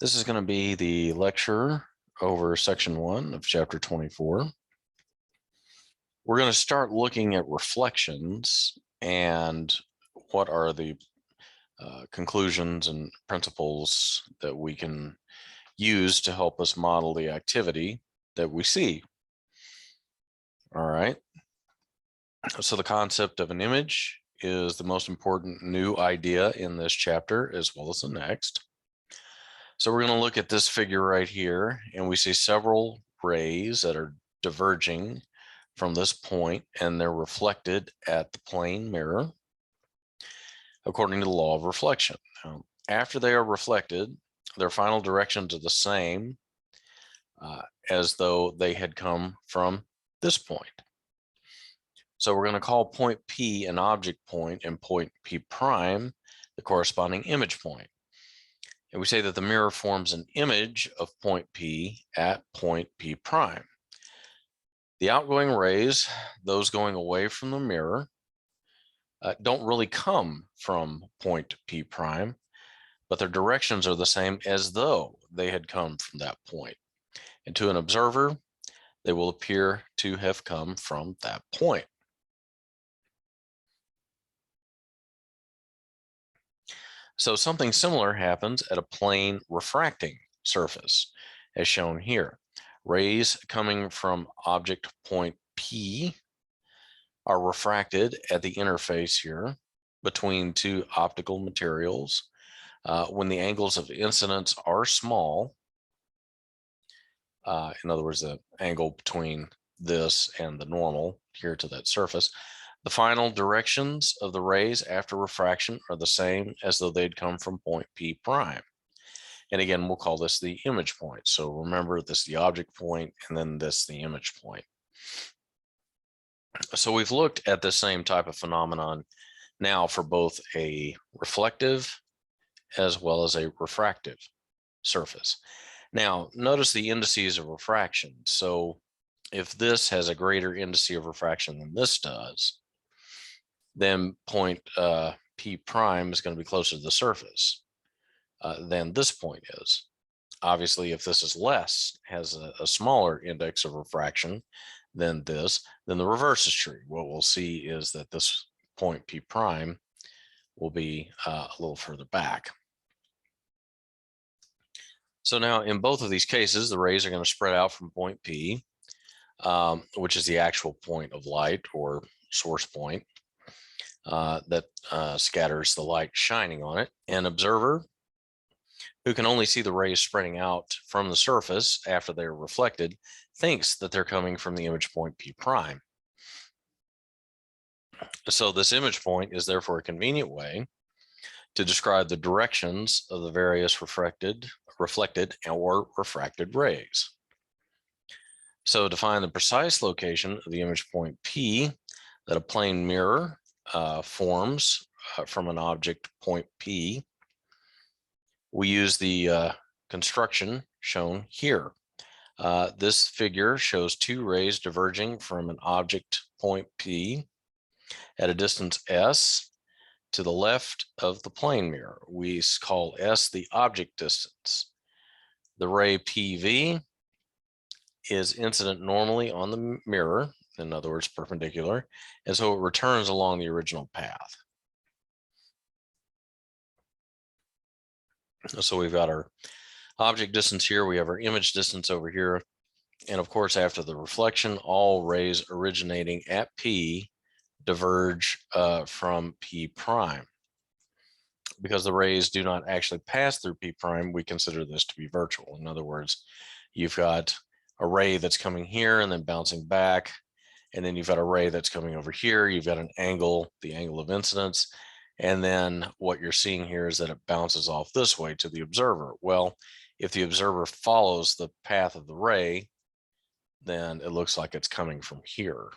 This is going to be the lecture over section 1 of chapter 24. We're going to start looking at reflections and what are the conclusions and principles that we can use to help us model the activity that we see. All right. So the concept of an image is the most important new idea in this chapter as well as the next. So we're going to look at this figure right here, and we see several rays that are diverging from this point, and they're reflected at the plane mirror according to the law of reflection. Now, after they are reflected, their final directions are the same as though they had come from this point. So we're going to call point P an object point and point P prime the corresponding image point. And we say that the mirror forms an image of point P at point P prime. The outgoing rays, those going away from the mirror, don't really come from point P prime, but their directions are the same as though they had come from that point. And to an observer, they will appear to have come from that point. So something similar happens at a plane refracting surface, as shown here. Rays coming from object point P are refracted at the interface here between two optical materials. When the angles of incidence are small, in other words, the angle between this and the normal here to that surface, the final directions of the rays after refraction are the same as though they'd come from point P prime. And again, we'll call this the image point. So remember, this is the object point, and then this the image point. So we've looked at the same type of phenomenon now for both a reflective as well as a refractive surface. Now, notice the indices of refraction. So if this has a greater indice of refraction than this does, then point P prime is going to be closer to the surface than this point is. Obviously, if this is less, has a smaller index of refraction than this, then the reverse is true. What we'll see is that this point P prime will be a little further back. So now in both of these cases, the rays are going to spread out from point P, which is the actual point of light or source point that scatters the light shining on it. An observer who can only see the rays spreading out from the surface after they're reflected thinks that they're coming from the image point P prime. So this image point is therefore a convenient way to describe the directions of the various reflected or refracted rays. So to find the precise location of the image point P that a plane mirror forms from an object point P, we use the construction shown here. This figure shows two rays diverging from an object point P at a distance S to the left of the plane mirror. We call S the object distance. The ray PV is incident normally on the mirror, in other words, perpendicular, and so it returns along the original path. So we've got our object distance here, we have our image distance over here, and of course, after the reflection, all rays originating at P diverge from P prime. Because the rays do not actually pass through P prime, we consider this to be virtual. In other words, you've got a ray that's coming here and then bouncing back, and then you've got a ray that's coming over here, you've got an angle, the angle of incidence, and then what you're seeing here is that it bounces off this way to the observer. Well, if the observer follows the path of the ray, then it looks like it's coming from here.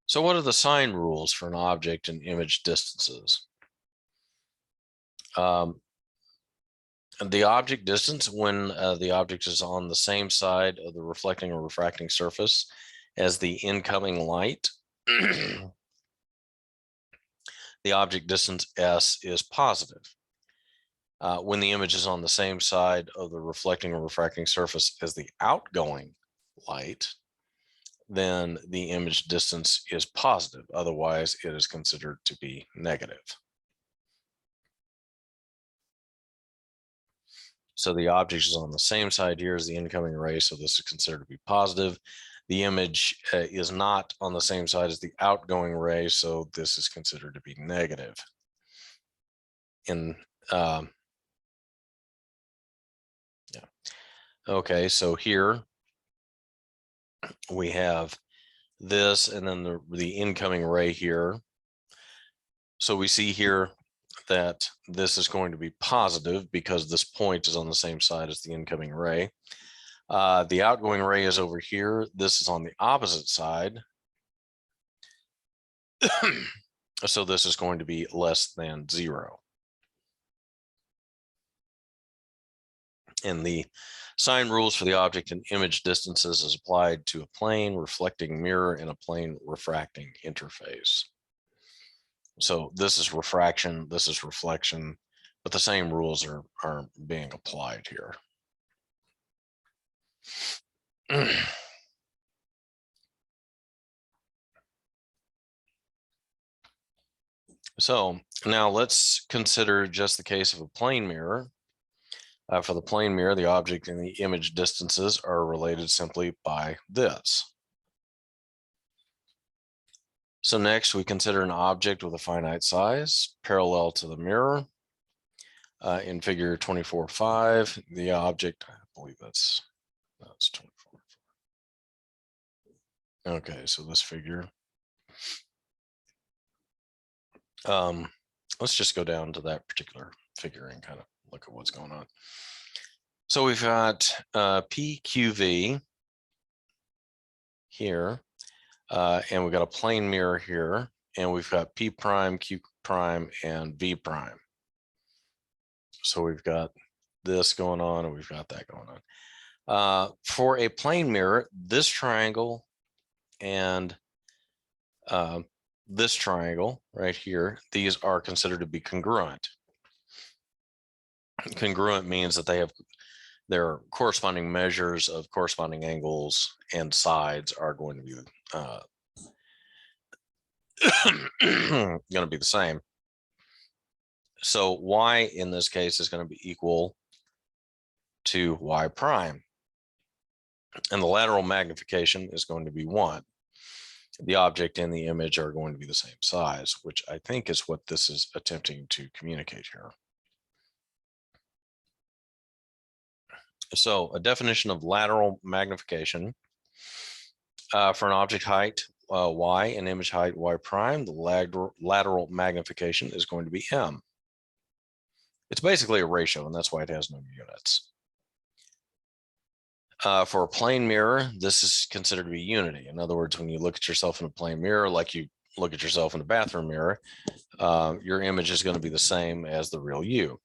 So what are the sign rules for an object and image distances? The object distance, when the object is on the same side of the reflecting or refracting surface as the incoming light, the object distance S is positive. When the image is on the same side of the reflecting or refracting surface as the outgoing light, then the image distance is positive. Otherwise, it is considered to be negative. So the object is on the same side here as the incoming ray, so this is considered to be positive. The image is not on the same side as the outgoing ray, so this is considered to be negative. Okay, so here we have this and then the incoming ray here. So we see here that this is going to be positive because this point is on the same side as the incoming ray. The outgoing ray is over here. This is on the opposite side. So this is going to be less than 0. And the sign rules for the object and image distances is applied to a plane reflecting mirror and a plane refracting interface. So this is refraction, this is reflection, but the same rules are being applied here. So now let's consider just the case of a plane mirror. For the plane mirror, the object and the image distances are related simply by this. So next we consider an object with a finite size parallel to the mirror. In figure 24.5, the object, I believe that's 24. Okay, so this figure. Let's just go down to that particular figure and kind of look at what's going on. So we've got PQV here, and we've got a plane mirror here, and we've got P prime, Q prime, and V prime. So we've got this going on, and we've got that going on. For a plane mirror, this triangle and this triangle right here, these are considered to be congruent. Congruent means that they have their corresponding measures of corresponding angles and sides are going to be going to be the same. So y in this case is going to be equal to y prime, and the lateral magnification is going to be 1. The object and the image are going to be the same size, which I think is what this is attempting to communicate here. So a definition of lateral magnification for an object height y and image height y prime, the lateral magnification is going to be m. It's basically a ratio, and that's why it has no units. For a plane mirror, this is considered to be unity. In other words, when you look at yourself in a plane mirror, like you look at yourself in a bathroom mirror, your image is going to be the same as the real you.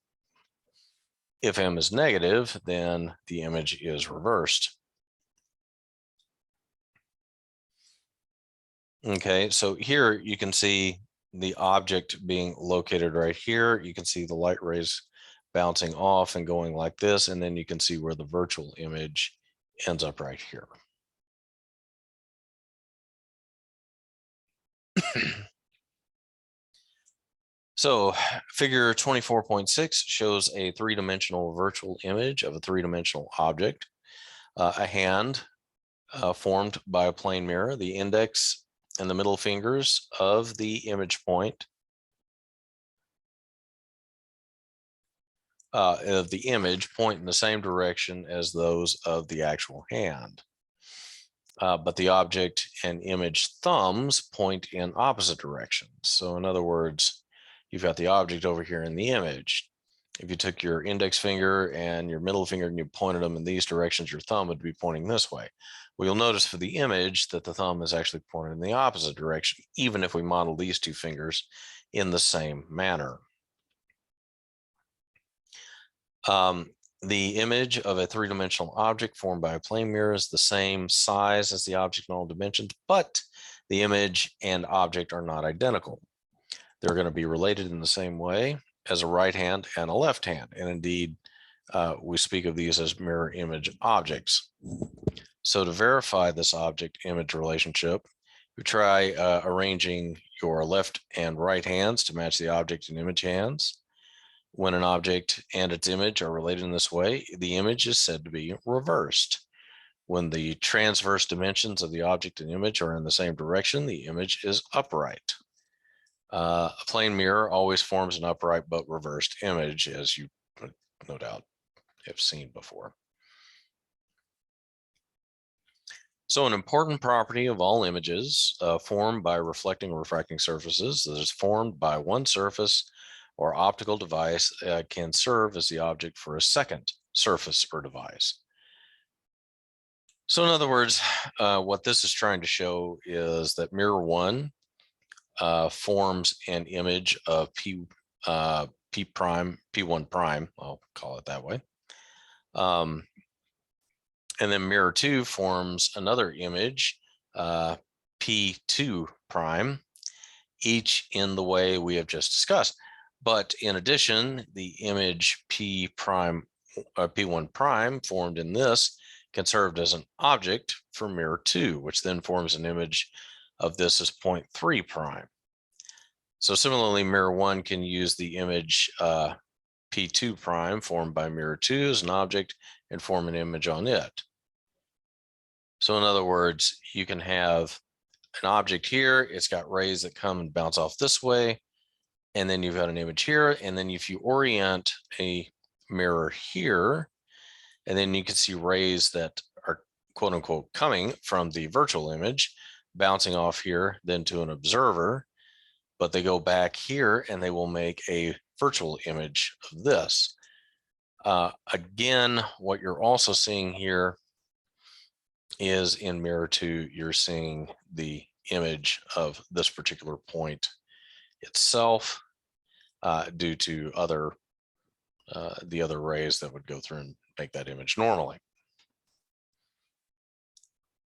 If m is negative, then the image is reversed. Okay, so here you can see the object being located right here. You can see the light rays bouncing off and going like this, and then you can see where the virtual image ends up right here. So figure 24.6 shows a 3-dimensional virtual image of a 3-dimensional object, a hand formed by a plane mirror, the index and the middle fingers of the image point of the image point in the same direction as those of the actual hand. But the object and image thumbs point in opposite directions. So in other words, you've got the object over here in the image. If you took your index finger and your middle finger and you pointed them in these directions, your thumb would be pointing this way. Well, you'll notice for the image that the thumb is actually pointed in the opposite direction, even if we model these two fingers in the same manner. The image of a 3-dimensional object formed by a plane mirror is the same size as the object in all dimensions, but the image and object are not identical. They're going to be related in the same way as a right hand and a left hand. And indeed, we speak of these as mirror image objects. So to verify this object image relationship, we try arranging your left and right hands to match the object and image hands. When an object and its image are related in this way, the image is said to be reversed. When the transverse dimensions of the object and image are in the same direction, the image is upright. A plane mirror always forms an upright but reversed image, as you no doubt have seen before. So an important property of all images formed by reflecting or refracting surfaces that is formed by one surface or optical device can serve as the object for a second surface or device. So in other words, what this is trying to show is that mirror one forms an image of P prime, P1 prime, I'll call it that way. And then mirror two forms another image, P2 prime, each in the way we have just discussed. But in addition, the image P prime, P1 prime formed in this can serve as an object for mirror two, which then forms an image of this as 0.3 prime. So similarly, mirror one can use the image P2 prime formed by mirror two as an object and form an image on it. So in other words, you can have an object here, it's got rays that come and bounce off this way, and then you've got an image here, and then if you orient a mirror here, and then you can see rays that are quote unquote coming from the virtual image, bouncing off here, then to an observer, but they go back here and they will make a virtual image of this. Again, what you're also seeing here is in mirror two, you're seeing the image of this particular point itself due to the other rays that would go through and make that image normally.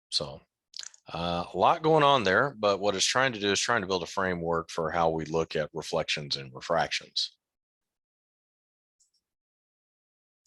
So a lot going on there, but what it's trying to do is trying to build a framework for how we look at reflections and refractions.